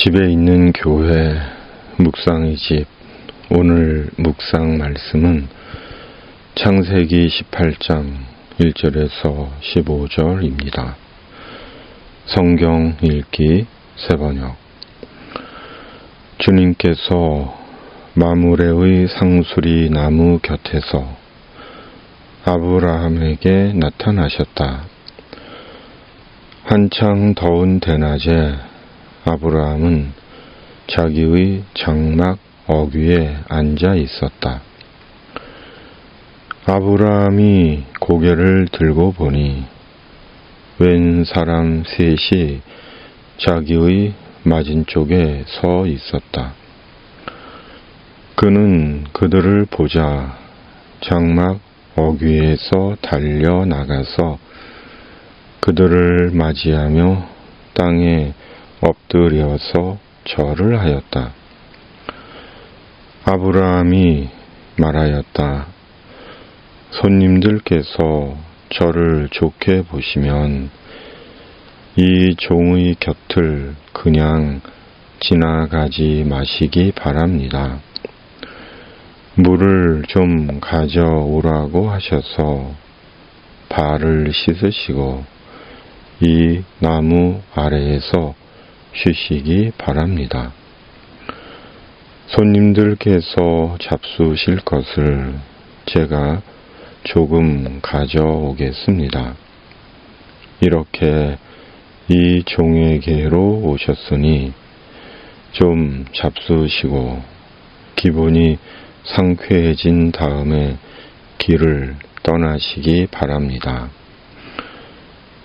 집에 있는 교회 묵상의 집. 오늘 묵상 말씀은 창세기 18장 1절에서 15절입니다. 성경 읽기 새번역. 주님께서 마므레의 상수리 나무 곁에서 아브라함에게 나타나셨다. 한창 더운 대낮에 아브라함은 자기의 장막 어귀에 앉아 있었다. 아브라함이 고개를 들고 보니 웬 사람 셋이 자기의 맞은쪽에 서 있었다. 그는 그들을 보자 장막 어귀에서 달려 나가서 그들을 맞이하며 땅에 엎드려서 절을 하였다. 아브라함이 말하였다. 손님들께서 저를 좋게 보시면 이 종의 곁을 그냥 지나가지 마시기 바랍니다. 물을 좀 가져오라고 하셔서 발을 씻으시고 이 나무 아래에서 쉬시기 바랍니다. 손님들께서 잡수실 것을 제가 조금 가져오겠습니다. 이렇게 이 종에게로 오셨으니 좀 잡수시고 기분이 상쾌해진 다음에 길을 떠나시기 바랍니다.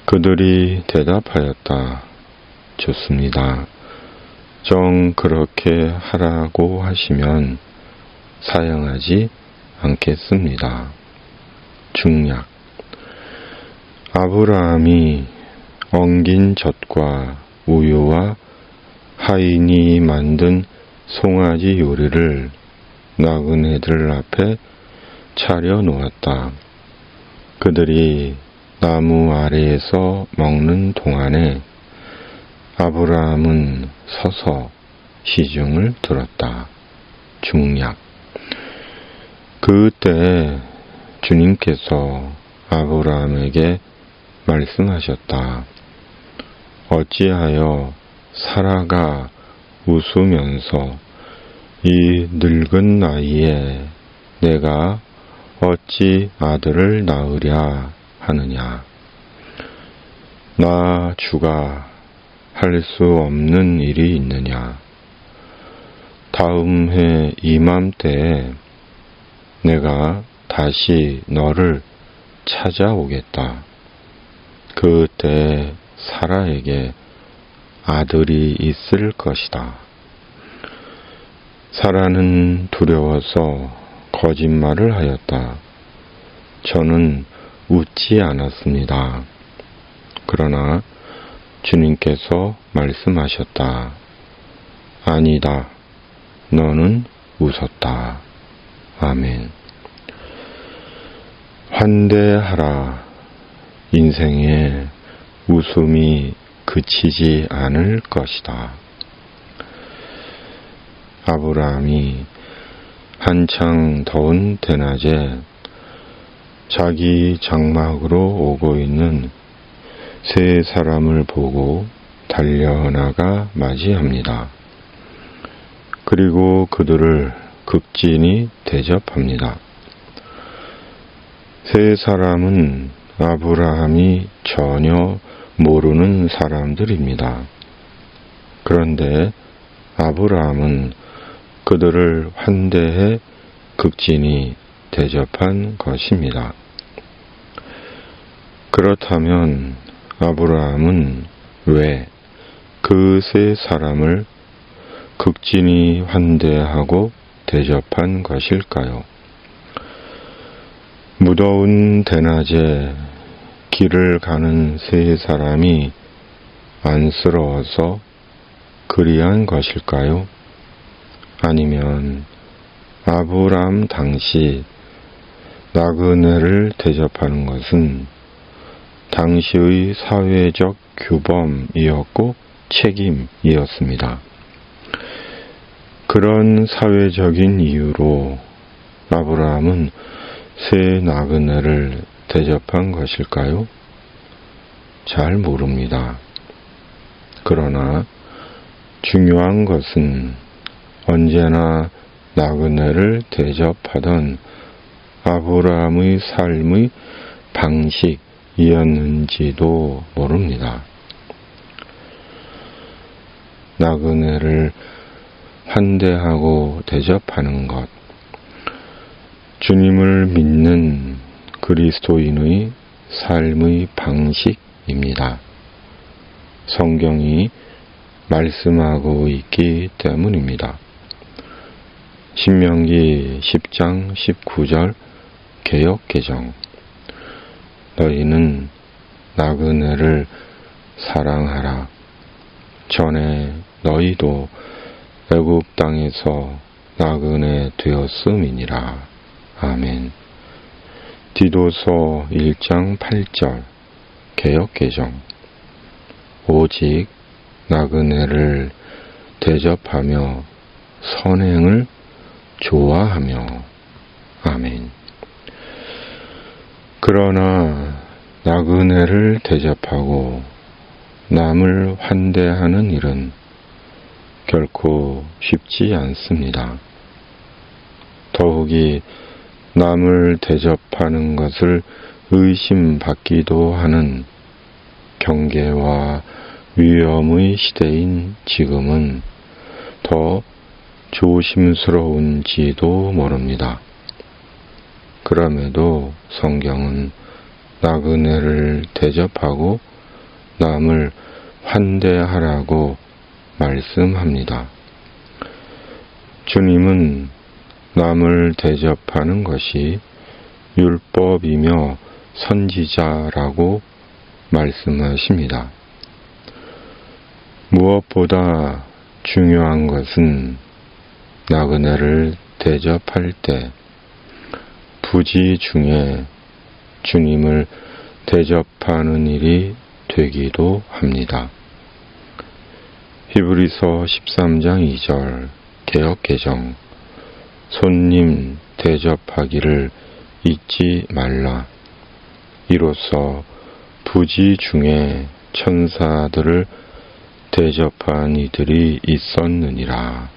그들이 대답하였다. 좋습니다. 정 그렇게 하라고 하시면 사양하지 않겠습니다. 중약. 아브라함이 엉긴 젖과 우유와 하인이 만든 송아지 요리를 나그네들 앞에 차려 놓았다. 그들이 나무 아래에서 먹는 동안에 아브라함은 서서 시중을 들었다. 중약. 그때 주님께서 아브라함에게 말씀하셨다. 어찌하여 사라가 웃으면서 이 늙은 나이에 내가 어찌 아들을 낳으랴 하느냐. 나 주가 할 수 없는 일이 있느냐. 다음 해 이맘때에 내가 다시 너를 찾아오겠다. 그때 사라에게 아들이 있을 것이다. 사라는 두려워서 거짓말을 하였다. 저는 웃지 않았습니다. 그러나 주님께서 말씀하셨다. 아니다. 너는 웃었다. 아멘. 환대하라. 인생에 웃음이 그치지 않을 것이다. 아브라함이 한창 더운 대낮에 자기 장막으로 오고 있는 세 사람을 보고 달려나가 맞이합니다. 그리고 그들을 극진히 대접합니다. 세 사람은 아브라함이 전혀 모르는 사람들입니다. 그런데 아브라함은 그들을 환대해 극진히 대접한 것입니다. 그렇다면 아브라함은 왜 그 세 사람을 극진히 환대하고 대접한 것일까요? 무더운 대낮에 길을 가는 세 사람이 안쓰러워서 그리한 것일까요? 아니면 아브라함 당시 나그네를 대접하는 것은 당시의 사회적 규범이었고 책임이었습니다. 그런 사회적인 이유로 아브라함은 새 나그네를 대접한 것일까요? 잘 모릅니다. 그러나 중요한 것은 언제나 나그네를 대접하던 아브라함의 삶의 방식이었는지도 모릅니다. 나그네를 환대하고 대접하는 것, 주님을 믿는 그리스도인의 삶의 방식입니다. 성경이 말씀하고 있기 때문입니다. 신명기 10장 19절 개역개정. 너희는 나그네를 사랑하라. 전에 너희도 애굽 땅에서 나그네 되었음이니라. 아멘. 디도서 1장 8절 개역개정. 오직 나그네를 대접하며 선행을 좋아하며. 아멘. 그러나 나그네를 대접하고 남을 환대하는 일은 결코 쉽지 않습니다. 더욱이 남을 대접하는 것을 의심받기도 하는 경계와 위험의 시대인 지금은 더 조심스러운지도 모릅니다. 그럼에도 성경은 나그네를 대접하고 남을 환대하라고 말씀합니다. 주님은 남을 대접하는 것이 율법이며 선지자라고 말씀하십니다. 무엇보다 중요한 것은 나그네를 대접할 때 부지 중에 주님을 대접하는 일이 되기도 합니다. 히브리서 13장 2절 개역개정. 손님 대접하기를 잊지 말라. 이로써 부지 중에 천사들을 대접한 이들이 있었느니라.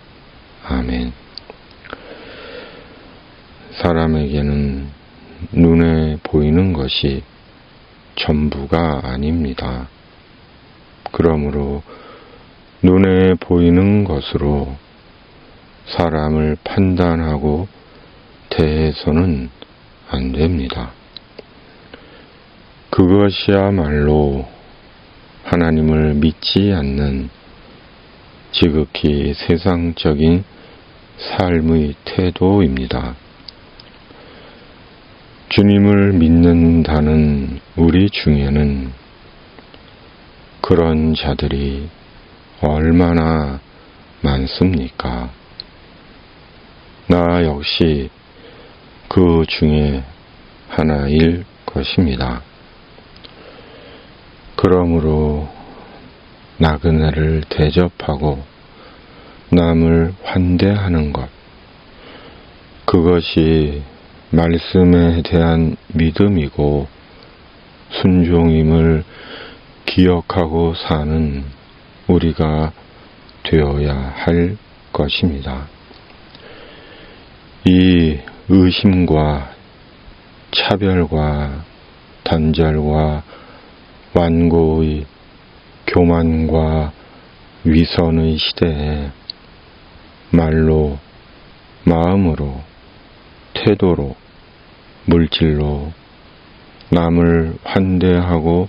아멘. 사람에게는 눈에 보이는 것이 전부가 아닙니다. 그러므로 눈에 보이는 것으로 사람을 판단하고 대해서는 안 됩니다. 그것이야말로 하나님을 믿지 않는 지극히 세상적인 삶의 태도입니다. 주님을 믿는다는 우리 중에는 그런 자들이 얼마나 많습니까? 나 역시 그 중에 하나일 것입니다. 그러므로 나그네를 대접하고 남을 환대하는 것, 그것이 말씀에 대한 믿음이고 순종임을 기억하고 사는 우리가 되어야 할 것입니다. 이 의심과 차별과 단절과 완고의 교만과 위선의 시대에 말로, 마음으로, 태도로, 물질로 남을 환대하고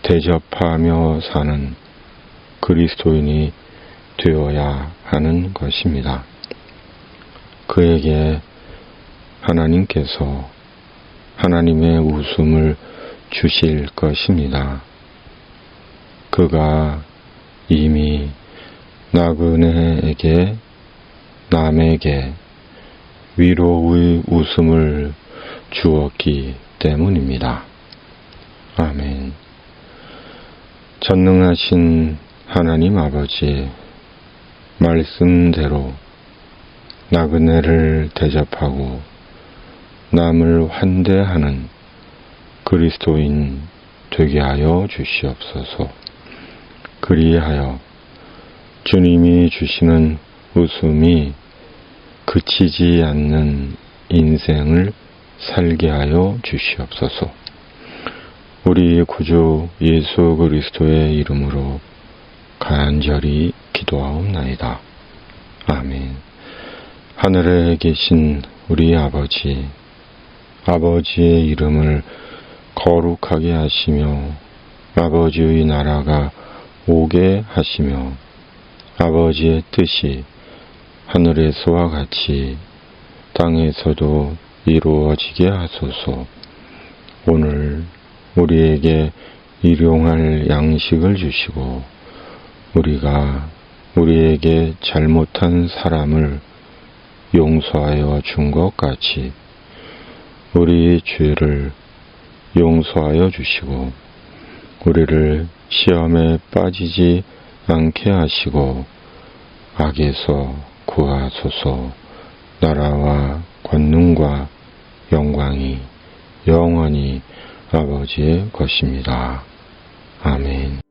대접하며 사는 그리스도인이 되어야 하는 것입니다. 그에게 하나님께서 하나님의 웃음을 주실 것입니다. 그가 이미 나그네에게 남에게 위로의 웃음을 주었기 때문입니다. 아멘. 전능하신 하나님 아버지, 말씀대로 나그네를 대접하고 남을 환대하는 그리스도인 되게 하여 주시옵소서. 그리하여 주님이 주시는 웃음이 그치지 않는 인생을 살게 하여 주시옵소서. 우리 구주 예수 그리스도의 이름으로 간절히 기도하옵나이다. 아멘. 하늘에 계신 우리 아버지, 아버지의 이름을 거룩하게 하시며 아버지의 나라가 오게 하시며 아버지의 뜻이 하늘에서와 같이 땅에서도 이루어지게 하소서. 오늘 우리에게 일용할 양식을 주시고 우리가 우리에게 잘못한 사람을 용서하여 준 것 같이 우리의 죄를 용서하여 주시고 우리를 시험에 빠지지 않게 하시고 악에서 구하소서. 나라와 권능과 영광이 영원히 아버지의 것입니다. 아멘.